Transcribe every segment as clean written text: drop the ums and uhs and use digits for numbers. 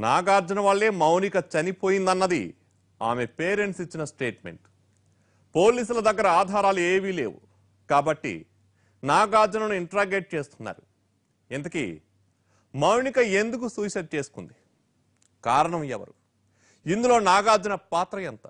నాగార్జున వల్లే మౌనిక చనిపోయిందన్నది ఆమె పేరెంట్స్ ఇచ్చిన స్టేట్మెంట్. పోలీసుల దగ్గర ఆధారాలు ఏవీ లేవు కాబట్టి నాగార్జునను ఇంట్రాగేట్ చేస్తున్నారు. ఇంతకీ మౌనిక ఎందుకు సూసైడ్ చేసుకుంది? కారణం ఎవరు? ఇందులో నాగార్జున పాత్ర ఎంత?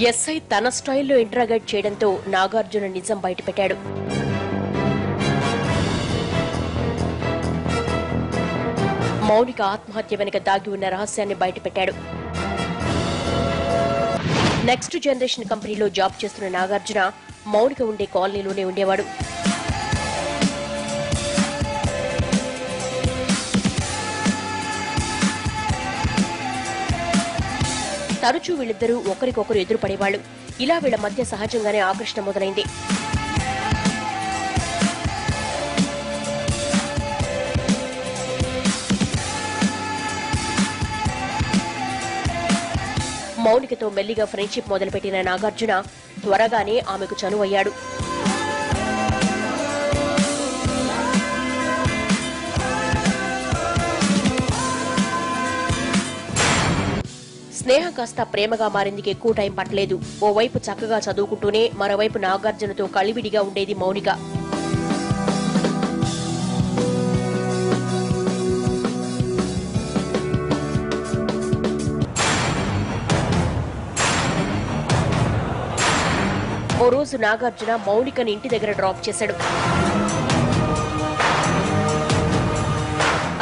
ఎస్ఐ తన స్టైల్లో ఇంట్రాగేట్ చేయడంతో నాగార్జున నిజం బయటపెట్టాడు. మౌనిక ఆత్మహత్య వెనుక దాగి ఉన్న రహస్యాన్ని బయటపెట్టాడు. నెక్స్ట్ జనరేషన్ కంపెనీలో జాబ్ చేస్తున్న నాగార్జున మౌనిక ఉండే కాలనీలోనే ఉండేవాడు. తరచూ వీళ్ళిద్దరూ ఒకరికొకరు ఎదురుపడేవాళ్లు. ఇలా వీళ్ల మధ్య సహజంగానే ఆకర్షణ మొదలైంది. మౌనికతో మెల్లిగా ఫ్రెండ్షిప్ మొదలుపెట్టిన నాగార్జున త్వరగానే ఆమెకు చనువయ్యాడు. స్నేహం కాస్త ప్రేమగా మారేందుకు ఎక్కువ టైం పట్టలేదు. ఓవైపు చక్కగా చదువుకుంటూనే మరోవైపు నాగార్జునతో కలివిడిగా ఉండేది మౌనిక. ఓ రోజు నాగార్జున మౌనికని ఇంటి దగ్గర డ్రాప్ చేశాడు.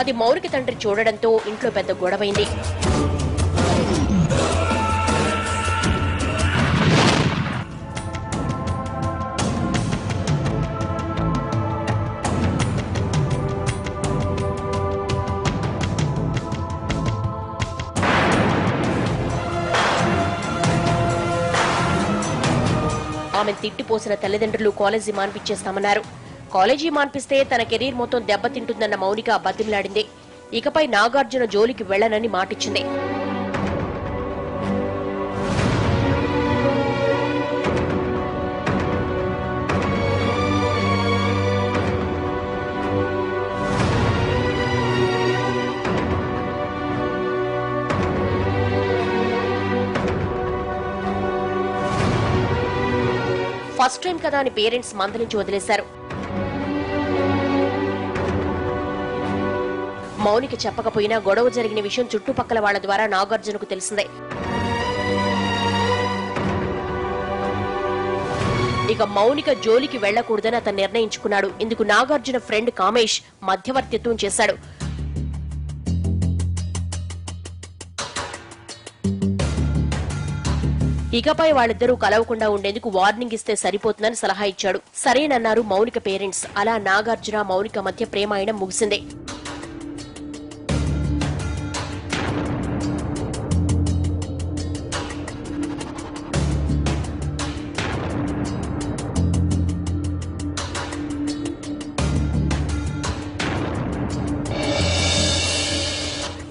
అది మౌనిక తండ్రి చూడడంతో ఇంట్లో పెద్ద గొడవైంది. ఆమెను తిట్టిపోసిన తల్లిదండ్రులు కాలేజీ మాన్పించేస్తామన్నారు. కాలేజీ మాన్పిస్తే తన కెరీర్ మొత్తం దెబ్బతింటుందన్న మౌనిక బతిమిలాడింది. ఇకపై నాగార్జున జోలికి వెళ్లనని మాటిచ్చింది. ఫస్ట్ టైం కదా అని పేరెంట్స్ మందలించి వదిలేశారు. మౌనిక చెప్పకపోయినా గొడవ జరిగిన విషయం చుట్టుపక్కల వాళ్ల ద్వారా నాగార్జునకు తెలిసిందే. ఇక మౌనిక జోలికి వెళ్లకూడదని అతను నిర్ణయించుకున్నాడు. ఇందుకు నాగార్జున ఫ్రెండ్ కామేష్ మధ్యవర్తిత్వం చేశాడు. ఇకపై వాళ్ళిద్దరూ కలవకుండా ఉండేందుకు వార్నింగ్ ఇస్తే సరిపోతుందని సలహా ఇచ్చాడు. సరేనన్నారు మౌనిక పేరెంట్స్. అలా నాగార్జున మౌనిక మధ్య ప్రేమాయణం ముగిసింది.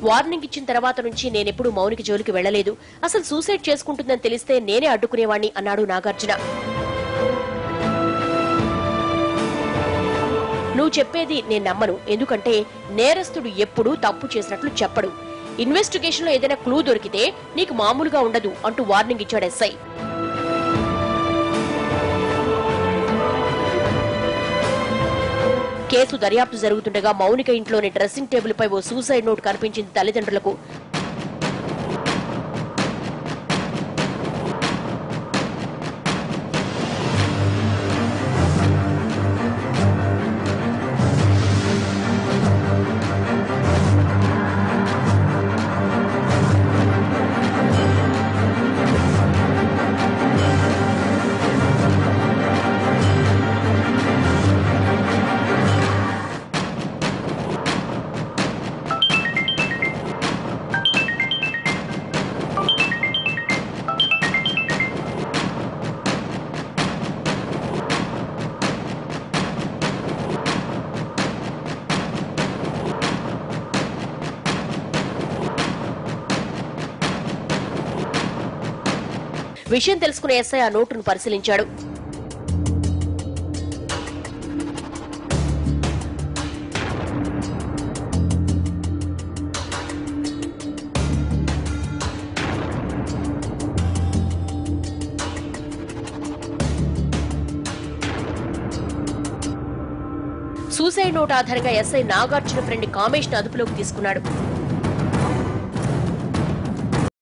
వార్నింగ్ ఇచ్చిన తర్వాత నుంచి నేనెప్పుడు మౌనిక జోలికి వెళ్లలేదు. అసలు సూసైడ్ చేసుకుంటుందని తెలిస్తే నేనే అడ్డుకునేవాణ్ణి అన్నాడు నాగార్జున. నువ్వు చెప్పేది నేను నమ్మను. ఎందుకంటే నేరస్తుడు ఎప్పుడూ తప్పు చేసినట్లు చెప్పడు. ఇన్వెస్టిగేషన్ లో ఏదైనా క్లూ దొరికితే నీకు మామూలుగా ఉండదు అంటూ వార్నింగ్ ఇచ్చాడు ఎస్ఐ. కేసు దర్యాప్తు జరుగుతుండగా మౌనిక ఇంట్లోని డ్రెస్సింగ్ టేబుల్ పై ఓ సూసైడ్ నోట్ కనిపించింది తల్లిదండ్రులకు. విషయం తెలుసుకున్న ఎస్ఐ ఆ నోటును పరిశీలించాడు. సూసైడ్ నోట్ ఆధారంగా ఎస్ఐ నాగార్జున ఫ్రెండ్ కామేష్ ను అదుపులోకి తీసుకున్నాడు.